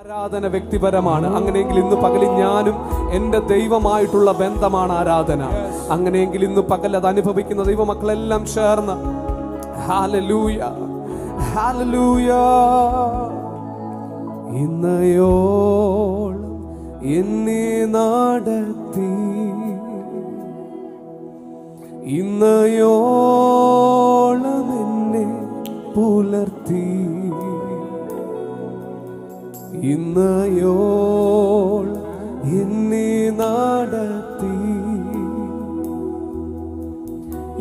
ആരാധന വ്യക്തിപരമാണ്. അങ്ങനെയെങ്കിൽ ഇന്ന് പകലിൽ ഞാനും എൻ്റെ ദൈവമായിട്ടുള്ള ബന്ധമാണ് ആരാധന. അങ്ങനെയെങ്കിൽ ഇന്ന് പകൽ അത് അനുഭവിക്കുന്ന ദൈവമക്കളെല്ലാം ചേർന്ന് ഹല്ലേലൂയ ഹല്ലേലൂയ. ഇന്നയോളം എന്നെ നടത്തി, ഇന്നയോളം എന്നെ പുലർത്തി, ഇന്നയോളം എന്നെ നടത്തി,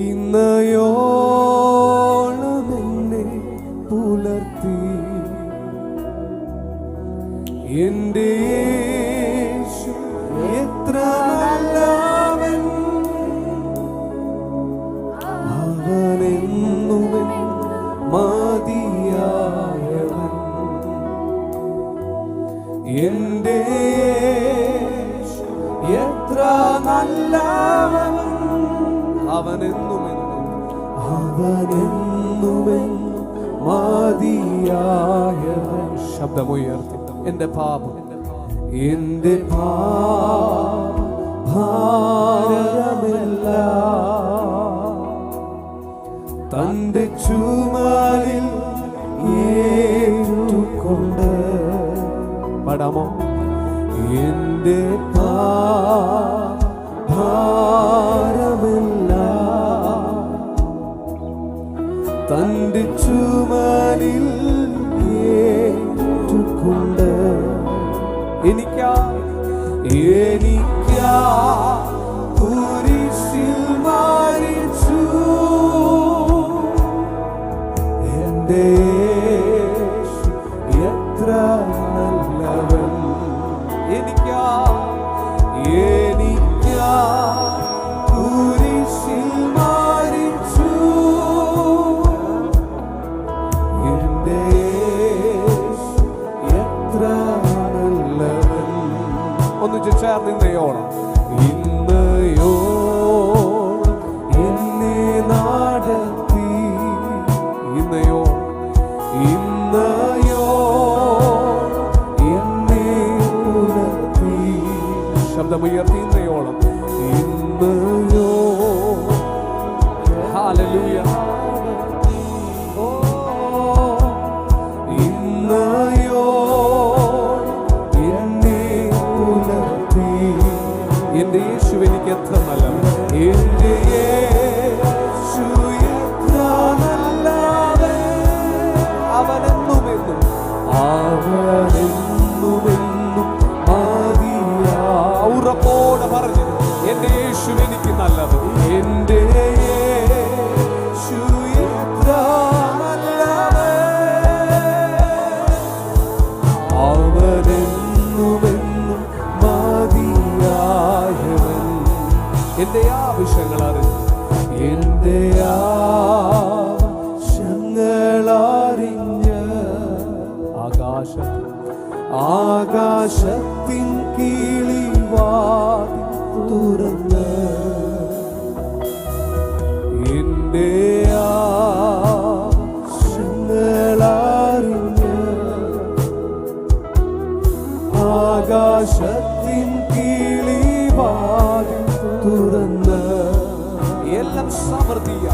ഇന്നയോളം എന്നെ പുലർത്തി. എൻ്റെ യേശു എത്ര നല്ലവൻ, അവനെന്നുമെൻ മതിയായവൻ. എൻ്റെ യേശു എത്ര നല്ലവൻ, അവനെന്നുമെൻ മതിയായവൻ. ശബ്ദമുയർത്തി എൻ്റെ പാപം, എൻ്റെ ഭാരമെല്ലാം തൻ്റെ ചുമലിൽ ഏറ്റുകൊണ്ട് പാടാമോ? എൻ്റെ ഭാരമെല്ലാം തൻ്റെ ചുമലിൽ ഏറ്റുകൊണ്ട് എനിക്കാ കുരിശിൽ മരിച്ചു. എൻ്റെ യേശു എത്ര നല്ലവൻ, എനിക്കാ കുരിശിൽ മരിച്ചു. എൻ്റെ യേശു എത്ര നല്ലവൻ. ഒന്നിച്ച് ചേർന്ന് ഇന്നയോളം, ഇന്നയോളം എന്നെ നടത്തി, ഇന്നയോളം എന്നെ പുലർത്തി. ശബ്ദമുയർത്തി ഇന്നയോളം, ഇന്നയോളം ഹല്ലേലൂയ. എന്റെ യേശു എനിക്ക് എത്ര നല്ലവൻ, എന്റെ യേശു എത്ര നല്ലവൻ, അവനെന്നുമെന്നും മതിയാ. ഉറപ്പോടെ പറഞ്ഞു, എന്റെ യേശു എനിക്ക് നല്ലവൻ, എന്റെ യേശു എത്ര നല്ലവൻ, അവനെന്നുമെന്നും മതിയായവൻ. എന്റെ ആവശ്യങ്ങൾ അറിഞ്ഞ്, എന്റെ ആവശ്യങ്ങളറിഞ്ഞ് ആകാശത്തിൻ കിളിവാതിൽ തുറന്ന്, എന്റെ ആവശ്യങ്ങളറിഞ്ഞ് ആകാശത്തിൻ കിളിവാതിൽ തുറന്ന്, എല്ലാം സമൃദ്ധിയ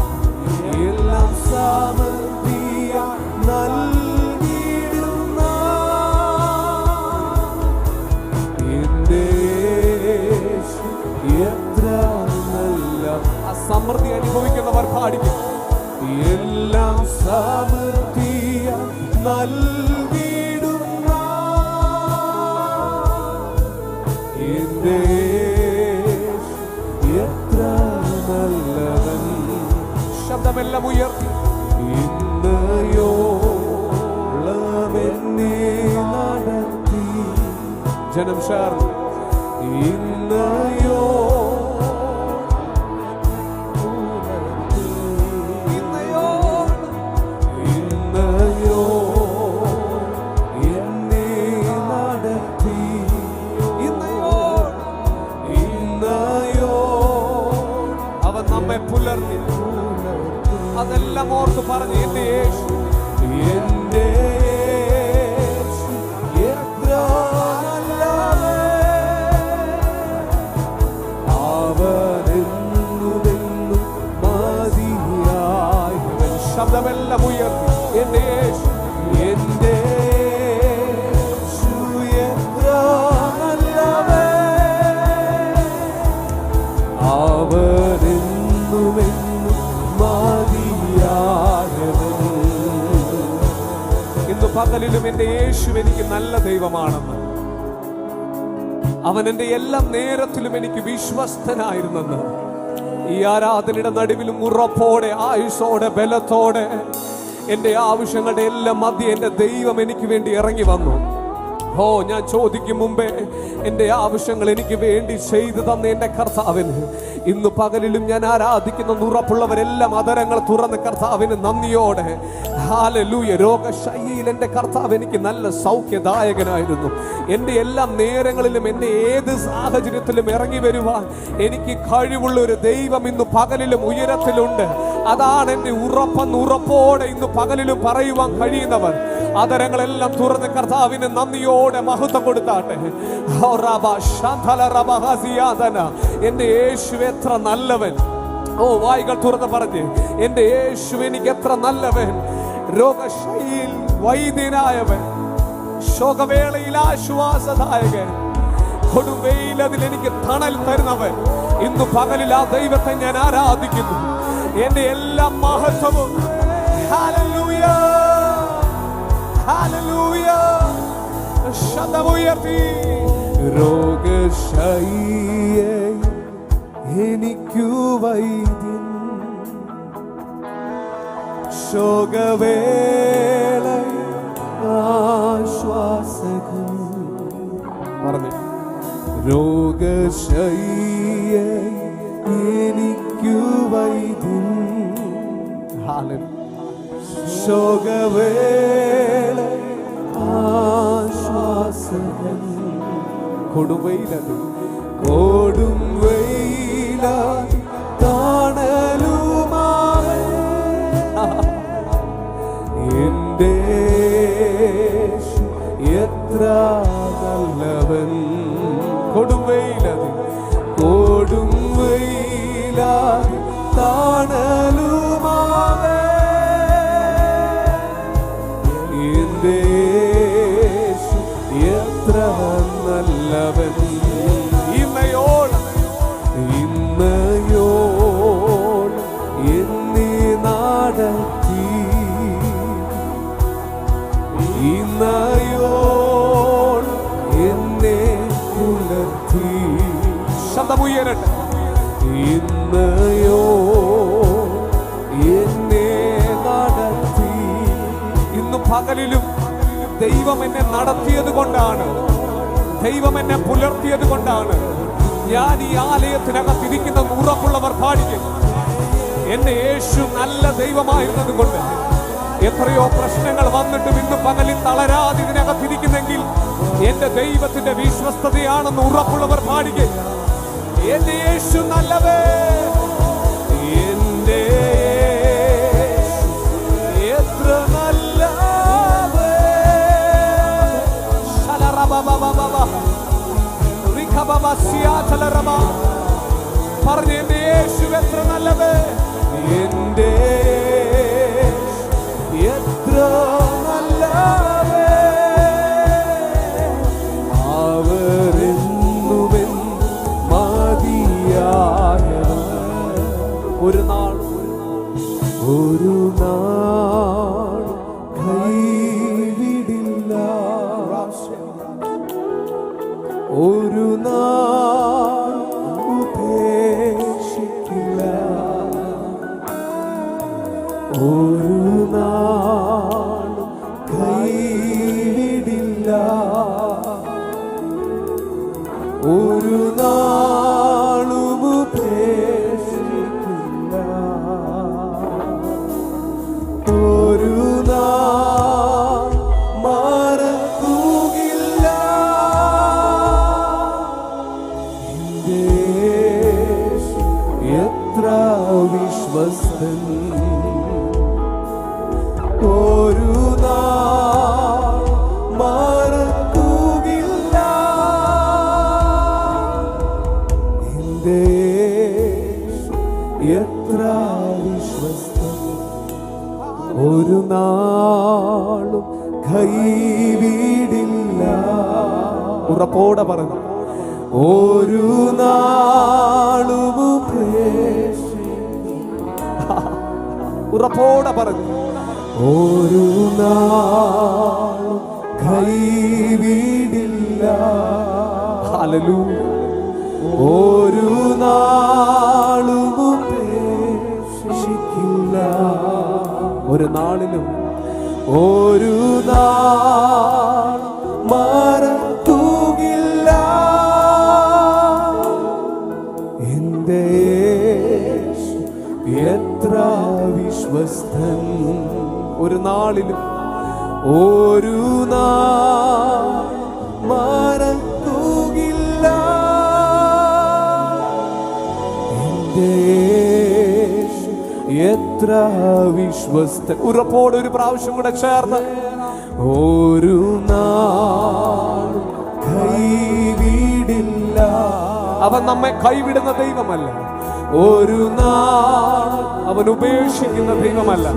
നൽകിയിടുന്ന എന്റെ യേശു എത്ര നല്ല. ആ സമൃദ്ധി അനുഭവിക്കുന്നവർ പാടിക്കും, എല്ലാം സമൃദ്ധിയ നൽകിയിടുന്ന എന്റെ യേശു എത്ര നല്ലവൻ. ശബ്ദമെല്ലാം ഉയർത്തി, ഇന്നയോളം എന്നെ നടത്തി. ജനം ചേർന്ന്, പുലർത്തി. അതെല്ലാം ഓർത്ത് പറഞ്ഞ്, എന്റെ യേശു എത്ര പകലിലും എൻ്റെ യേശു എനിക്ക് നല്ല ദൈവമാണെന്ന്, അവൻ എൻ്റെ എല്ലാ നേരത്തിലും എനിക്ക് വിശ്വസ്തനായിരുന്നെന്ന് ഈ ആരാധനയുടെ നടുവിലും ഉറപ്പോടെ, ആയുസ്സോടെ, ബലത്തോടെ എൻ്റെ ആവശ്യങ്ങളുടെ എല്ലാം മധ്യ എൻ്റെ ദൈവം എനിക്ക് വേണ്ടി ഇറങ്ങി വന്നു. ഓ, ഞാൻ ചോദിക്കും മുമ്പേ എൻ്റെ ആവശ്യങ്ങൾ എനിക്ക് വേണ്ടി ചെയ്തു തന്ന എൻ്റെ കർത്താവിന് ഇന്ന് പകലിലും ഞാൻ ആരാധിക്കുന്ന ഉറപ്പുള്ളവരെല്ലാം അതരങ്ങൾ തുറന്ന് കർത്താവിന് നന്ദിയോടെ ഹല്ലേലൂയ. രോഗശൈലിയിൽ എൻ്റെ കർത്താവ് എനിക്ക് നല്ല സൗഖ്യദായകനായിരുന്നു. എൻ്റെ എല്ലാ നേരങ്ങളിലും എൻ്റെ ഏത് സാഹചര്യത്തിലും ഇറങ്ങി വരുവാൻ എനിക്ക് കഴിവുള്ള ഒരു ദൈവം ഇന്ന് പകലിലും ഉയരത്തിലുണ്ട്. അതാണ് എൻ്റെ ഉറപ്പോടെ ഇന്ന് പകലിലും പറയുവാൻ കഴിയുന്നവർ. അതരങ്ങളെല്ലാം തുറന്ന് കർത്താവിന് നന്ദിയോടെ മഹത്വം കൊടുത്താട്ടെ. എന്റെ യേശു എത്ര നല്ലവൻ. ഓ, വായികൾ തുറന്ന് പറഞ്ഞ്, എന്റെ യേശു എനിക്ക് എത്ര നല്ലവൻ. രോഗശൈലിയിൽ വൈദ്യനായവൻ, ശോകവേളയിൽ ആശ്വാസദായകൻ, കൊടുംവെയിൽ അതിൽ എനിക്ക് തണൽ തരുന്നവൻ. ഇന്ന് പകലിൽ ആ ദൈവത്തെ ഞാൻ ആരാധിക്കുന്നു. എന്റെ എല്ലാ മഹത്വവും ഹല്ലേലൂയ, ഹല്ലേലൂയ. ശബ്ദമുയർത്തി, രോഗശയ്യേ എനിക്കു വൈദ്യൻ, ശോകവേള ആശ്വാസകൻ. പറഞ്ഞു, രോഗശയ്യേ എനിക്കു വൈദ്യൻ, ശോകവേള ആശ്വാസകൻ. കൊടുംവെയിലത്, കൊടുംവെയില തണലുമായി എന്റെ എത്ര നല്ലവൻ. കൊടുംവെയിലത്, കൊടുംവെയില തണലുമായി എന്റെ എത്ര നല്ലവൻ. ഇന്നയോളം എന്നീ നടത്തി, ഇന്നയോളം എന്നെ പുലർത്തി. ശബ്ദമുയരട്ടെ, ഇന്നയോ എന്നെ നടത്തി. ഇന്ന് പകലിലും ദൈവം എന്നെ നടത്തിയത് കൊണ്ടാണ്, ദൈവം എന്നെ പുലർത്തിയത് കൊണ്ടാണ് ഞാൻ ഈ ആലയത്തിനകത്തിരിക്കുന്ന ഉറപ്പുള്ളവർ പാടിക്കുന്നു. എന്റെ യേശു നല്ല ദൈവമായിരുന്നത് കൊണ്ട് എത്രയോ പ്രശ്നങ്ങൾ വന്നിട്ടും ഇന്ന് പകലിൽ തളരാതെ ഇതിനകത്തിരിക്കുന്നെങ്കിൽ എന്റെ ദൈവത്തിന്റെ വിശ്വസ്തതയാണെന്ന് ഉറപ്പുള്ളവർ പാടുക. എന്റെ യേശു നല്ലവേ, എന്റെ എത്ര നല്ലവേ. പറഞ്ഞ എന്റെ യേശു എത്ര നല്ലവേ, എന്റെ എത്ര നല്ലവേ. അവരെന്നുമെൻ മതിയായവൻ. ഒരു നാൾ കൈവിടില്ല, ഒരു നാൾ ഉപേക്ഷിക്കില്ല, ഒരു നാൾ കൈവിടില്ല, ഒരു നാളും ഉപേക്ഷിക്കില്ല, ഒരു നാൾ മറക്കുകയില്ല. എത്ര വിശ്വസ്തൻ, ഒരു നാൾ മറക്കുകയില്ല. എന്റെ എത്ര വിശ്വസ്തൻ, ഒരു നാളും കൈവിടില്ല. ഉറപ്പോടെ പറഞ്ഞു, ഒരു നാളും ഉപേക്ഷിക്കില്ല. ഉറപ്പോടെ പറഞ്ഞു, ഒരു നാളും കൈവിടില്ല. ഹല്ലേലൂയ. ഒരു നാളും ഉപേക്ഷിക്കില്ല. ഒരു നാളിലും ഒരു നാൾ മറക്കുകയില്ല. എന്റെ യേശു എത്ര വിശ്വസ്തൻ. ഒരു നാളിലും ഒരു നാൾ മറക്കുകയില്ല. എന്റെ യേശു എത്ര വിശ്വസ്തൻ. ഉറപ്പോടെ ഒരു പ്രാവശ്യം കൂടെ ചേർന്ന് ഒരു നാൾ കൈവിടില്ല. അവൻ നമ്മെ കൈവിടുന്ന ദൈവമല്ല. ഒരു നാൾ അവൻ ഉപേക്ഷിക്കുന്ന ദൈവമല്ല.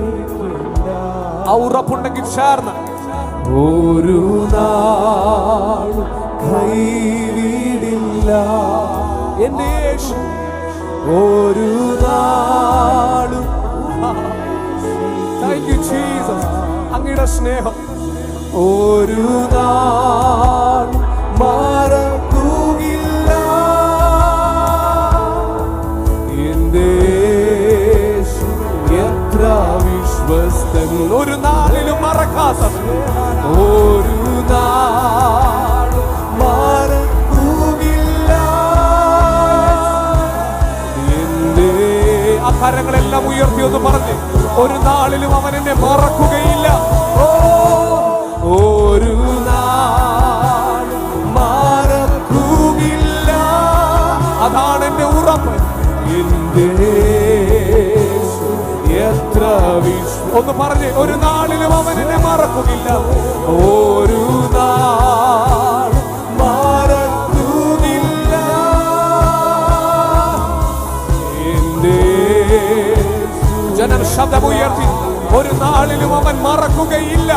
ആ ഉറപ്പുണ്ടെങ്കിൽ ചേർന്ന് ഒരു നാൾ കൈവിടില്ല. എന്റെ യേശു ഒരു നാളും. Thank you Jesus. അങ്ങയുടെ സ്നേഹം ഒരു നാൾ മറക്കുകയില്ല. എന്റെ യേശു എത്ര വിശ്വസ്തൻ. ഒരു നാളിലും മറക്കാത്ത ഒരു നാൾ മറക്കുകയില്ല. എന്റെ ആ കരങ്ങളെല്ലാം ഉയർത്തി ഒന്ന് പറഞ്ഞ് ഒരു നാളിലും അവൻ എന്നെ മറക്കുകയില്ല. ഒരു നാൾ മറക്കുകയില്ല. അതാണ് എന്റെ ഉറപ്പ്. എന്റെ എത്ര ഒന്ന് പറഞ്ഞ് ഒരു നാളിലും അവൻ എന്നെ മറക്കുകയില്ല. ഒരു നാൾ മറക്കുകയില്ല. എന്റെ ജനം ശബ്ദമുയർത്തി ഒരു നാളിലും അവൻ മറക്കുകയില്ല.